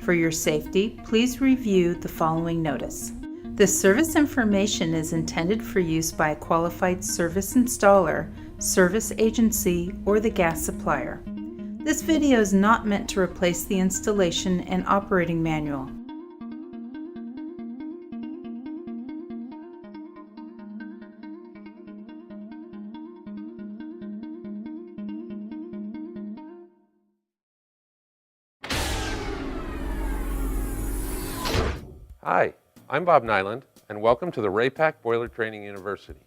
For your safety, please review the following notice. This service information is intended for use by a qualified service installer, service agency, or the gas supplier. This video is not meant to replace the installation and operating manual. Hi, I'm Bob Nyland, and welcome to the Raypak Boiler Training University.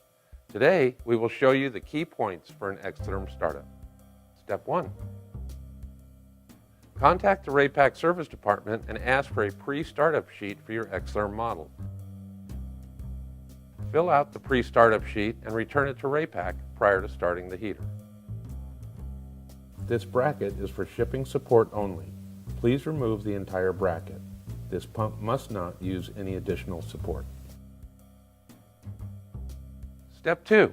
Today, we will show you the key points for an XTherm startup. Step 1. Contact the Raypak service department and ask for a pre-startup sheet for your XTherm model. Fill out the pre-startup sheet and return it to Raypak prior to starting the heater. This bracket is for shipping support only. Please remove the entire bracket. This pump must not use any additional support. Step 2.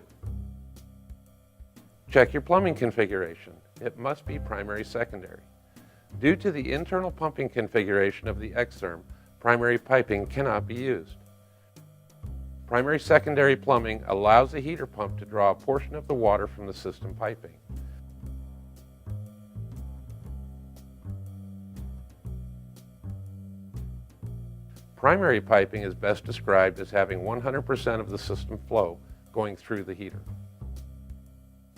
Check your plumbing configuration. It must be primary-secondary. Due to the internal pumping configuration of the XTherm, primary piping cannot be used. Primary-secondary plumbing allows the heater pump to draw a portion of the water from the system piping. Primary piping is best described as having 100% of the system flow going through the heater.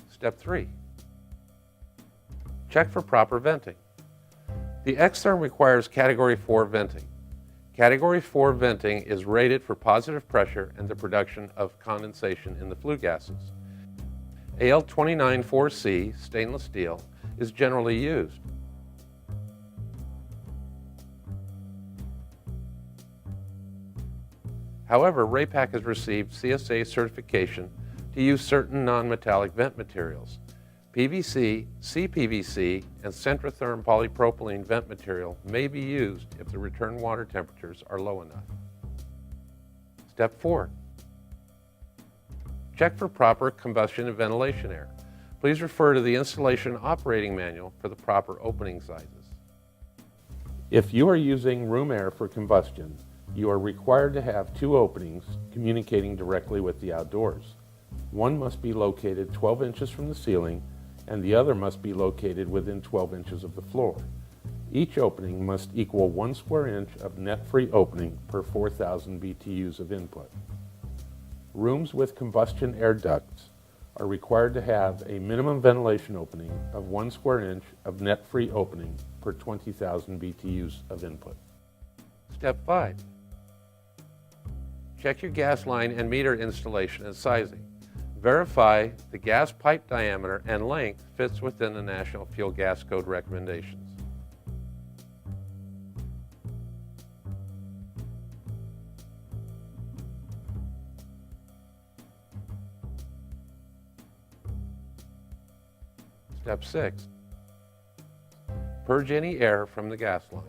Step 3. Check for proper venting. The XTherm requires Category 4 venting. Category 4 venting is rated for positive pressure and the production of condensation in the flue gases. AL294C stainless steel is generally used. However, Raypak has received CSA certification to use certain non-metallic vent materials. PVC, CPVC, and Centrotherm polypropylene vent material may be used if the return water temperatures are low enough. Step 4. Check for proper combustion and ventilation air. Please refer to the installation operating manual for the proper opening sizes. If you are using room air for combustion, you are required to have 2 openings communicating directly with the outdoors. One must be located 12 inches from the ceiling, and the other must be located within 12 inches of the floor. Each opening must equal 1 square inch of net-free opening per 4,000 BTUs of input. Rooms with combustion air ducts are required to have a minimum ventilation opening of 1 square inch of net-free opening per 20,000 BTUs of input. Step 5. Check your gas line and meter installation and sizing. Verify the gas pipe diameter and length fits within the National Fuel Gas Code recommendations. Step 6. Purge any air from the gas line.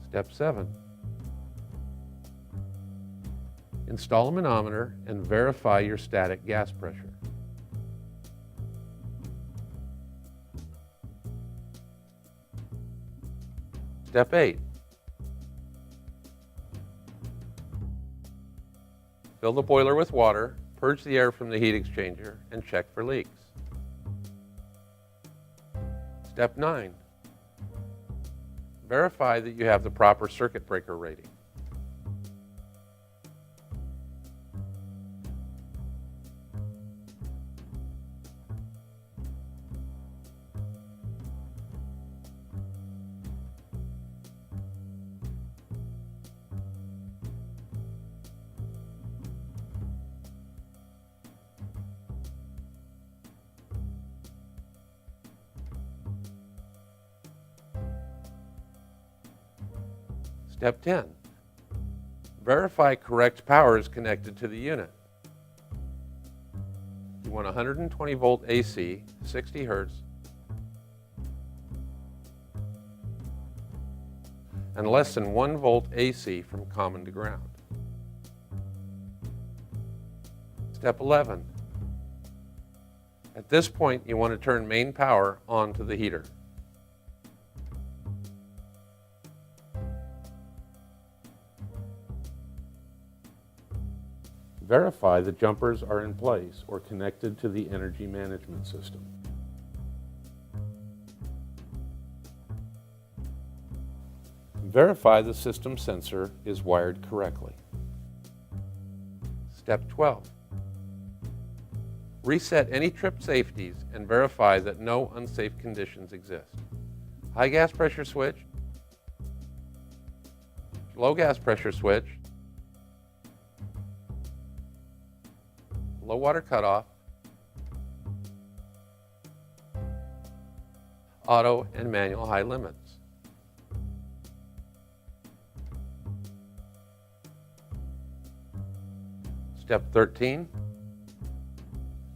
Step 7. Install a manometer and verify your static gas pressure. Step 8. Fill the boiler with water, purge the air from the heat exchanger, and check for leaks. Step 9. Verify that you have the proper circuit breaker rating. Step 10. Verify correct power is connected to the unit. You want 120 volt AC, 60 Hertz, and less than 1 volt AC from common to ground. Step 11. At this point, you want to turn main power on to the heater. Verify the jumpers are in place or connected to the energy management system. Verify the system sensor is wired correctly. Step 12. Reset any trip safeties and verify that no unsafe conditions exist. High gas pressure switch, low gas pressure switch, low water cutoff, auto and manual high limits. Step 13,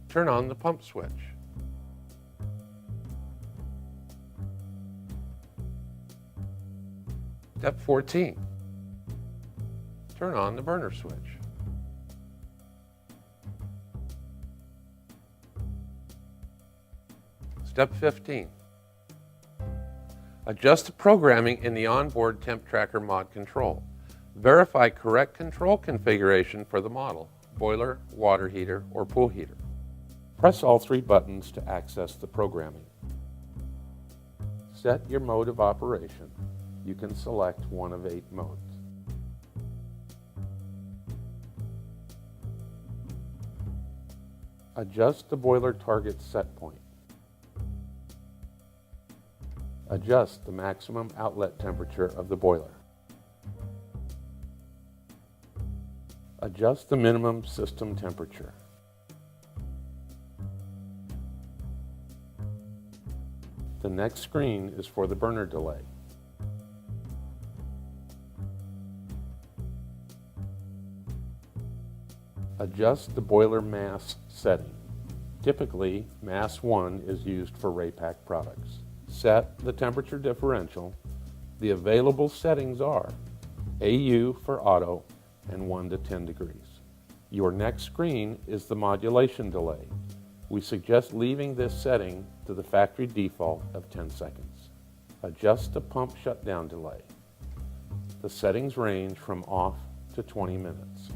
turn on the pump switch. Step 14, turn on the burner switch. Step 15, adjust the programming in the onboard temp tracker mod control. Verify correct control configuration for the model: boiler, water heater, or pool heater. Press all three buttons to access the programming. Set your mode of operation. You can select one of 8 modes. Adjust the boiler target set point. Adjust the maximum outlet temperature of the boiler. Adjust the minimum system temperature. The next screen is for the burner delay. Adjust the boiler mass setting. Typically, mass 1 is used for Raypak products. Set the temperature differential. The available settings are AU for auto and 1 to 10 degrees. Your next screen is the modulation delay. We suggest leaving this setting to the factory default of 10 seconds. Adjust the pump shutdown delay. The settings range from off to 20 minutes.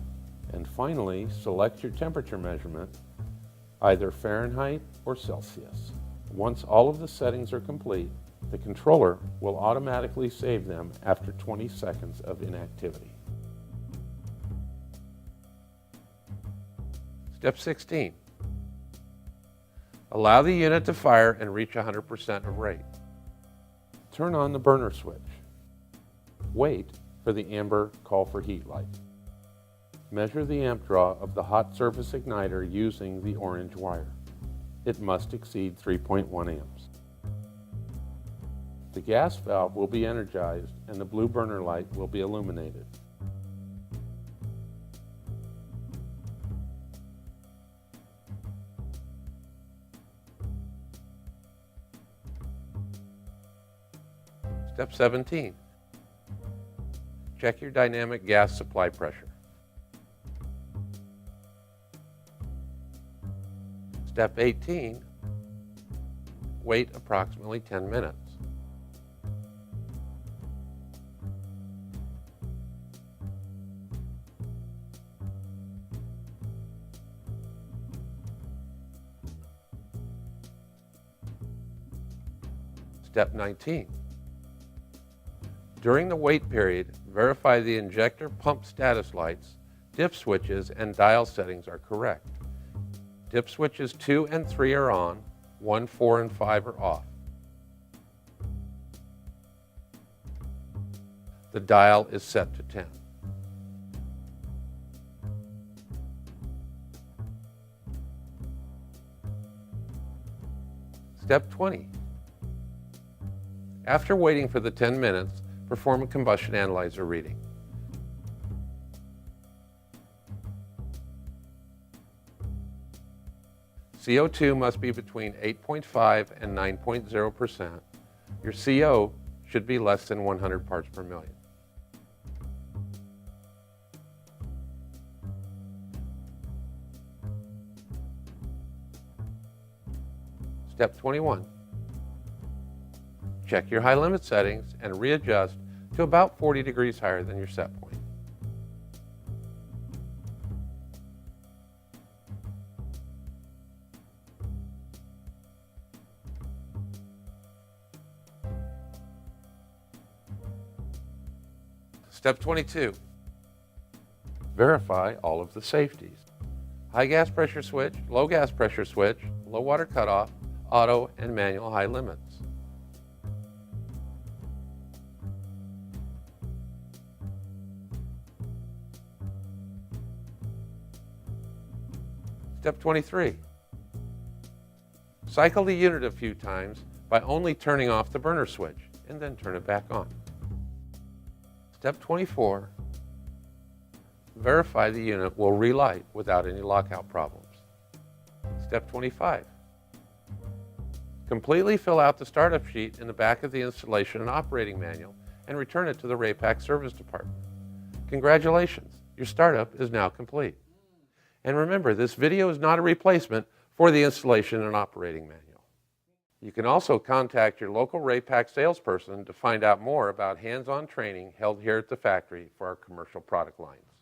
And finally, select your temperature measurement, either Fahrenheit or Celsius. Once all of the settings are complete, the controller will automatically save them after 20 seconds of inactivity. Step 16. Allow the unit to fire and reach 100% of rate. Turn on the burner switch. Wait for the amber call for heat light. Measure the amp draw of the hot surface igniter using the orange wire. It must exceed 3.1 amps. The gas valve will be energized and the blue burner light will be illuminated. Step 17. Check your dynamic gas supply pressure. Step 18. Wait approximately 10 minutes. Step 19. During the wait period, verify the injector pump status lights, dip switches, and dial settings are correct. Dip switches 2 and 3 are on, 1, 4, and 5 are off. The dial is set to 10. Step 20. After waiting for the 10 minutes, perform a combustion analyzer reading. CO2 must be between 8.5 and 9.0%. Your CO should be less than 100 parts per million. Step 21. Check your high limit settings and readjust to about 40 degrees higher than your set point. Step 22. Verify all of the safeties. High gas pressure switch, low gas pressure switch, low water cutoff, auto and manual high limits. Step 23. Cycle the unit a few times by only turning off the burner switch and then turn it back on. Step 24. Verify the unit will relight without any lockout problems. Step 25. Completely fill out the startup sheet in the back of the installation and operating manual and return it to the Raypak service department. Congratulations, your startup is now complete. And remember, this video is not a replacement for the installation and operating manual. You can also contact your local Raypak salesperson to find out more about hands-on training held here at the factory for our commercial product lines.